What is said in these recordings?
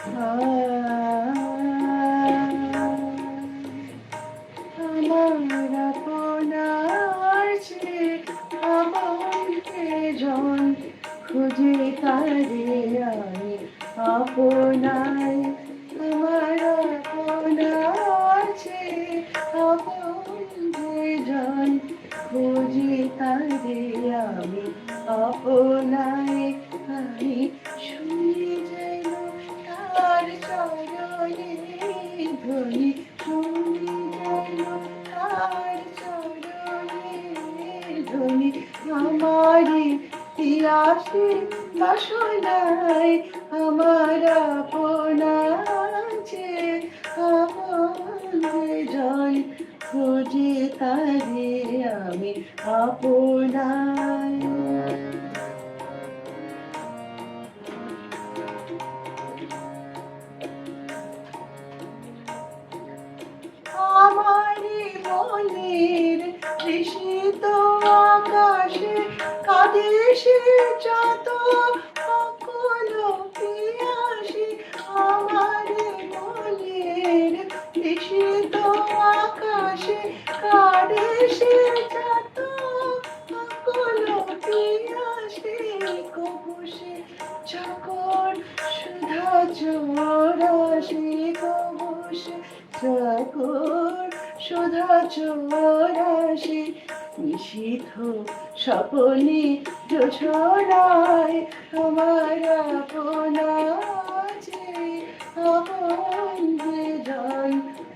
আমার আপনার চেয়ে আপনকে জন খুঁজে তারে আমি আপনার। আমার আপনার চেয়ে আপন যে জন খুঁজে তারে আমি আপনার। আমি শুনে যেন তার চরণে ধ্বনি, শুনে যেন তার চরণে ধ্বনি। আমারি তিয়াসে বাসনায় আমার আপনার যে আপন জন খুঁজে তারে আমি আপনার। আমারি মনের তৃষিত আকাশে কাঁদে সে যত অকুল পিয়াসী। আমারি মনের তৃষিত আকাশে কাঁদে সে যত অকুল পিয়াসী। কবু সে যখন সুধা চোরাসি, কবু সে যখন সুধা চোরাসি। নিশীথ স্বপনে জোছনায় আমার আপনার যে আপন যে জন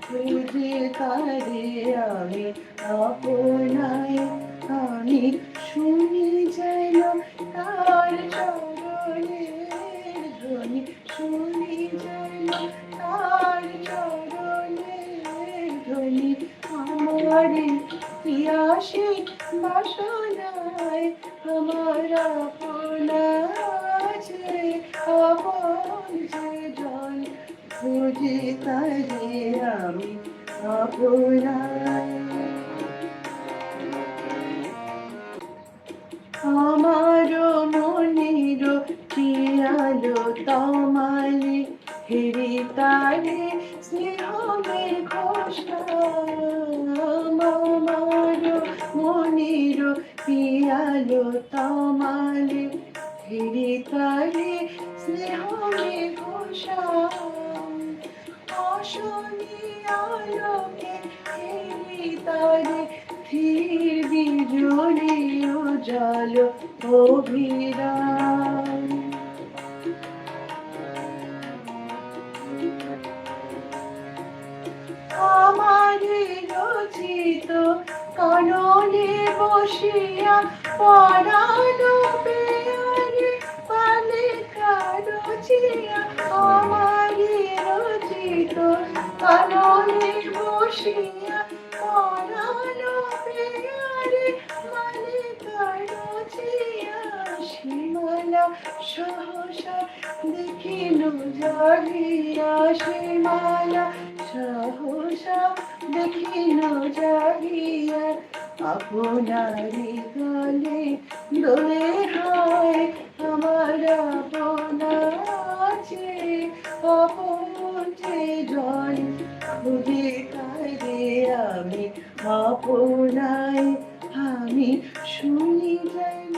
খুঁজে তারে আমি আপনার। আমি শুনি যেন তার চরণের ধ্বনি, শুনি যেন তার চরণের ধ্বনি। আমারি তিয়াসে বাসনায় আমার আপনার যে আপন যে জন খুঁজে তারে আমি আপনার। আমারও মনের পিয়ালো তমালে হেরে তারে স্নেহের ঘোষা। আমারও মনের পিয়ালো তমালে হেরে তারে স্নেহের ঘোষা। অশনি আলোকে হেরে তারে ধীর বিজুলি উজাল অভিরাম। আমারে রচিত কাননে বসিয়া পরানো পেয়ারে বালিকা রচিয়া। আমারে রচিত কাননে বসিয়া পরানো পেয়ারে বালিকা রচিয়া। সীমালা সহসা দেখিল জাগিয়া, সীমালা সহসা দেখিল জাগিয়া। আপনারি গলে দোলে হয় আমার আপনার যে আপন যে জন খুঁজে তারে আমি আপনার। আমি শুনি যেন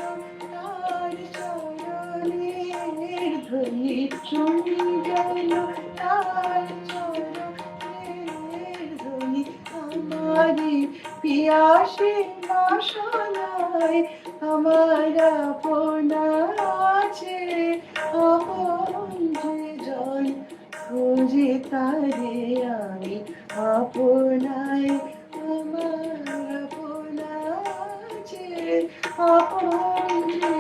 তার চরণের ধ্বনি, শুনি যেন তার চরণের ধ্বনি। আমারি পিয়াসে বাসনায় আমার আপনার যে আপন যে জন খুঁজে তারে আমি আপনার। আমার আপনার যে আপন যে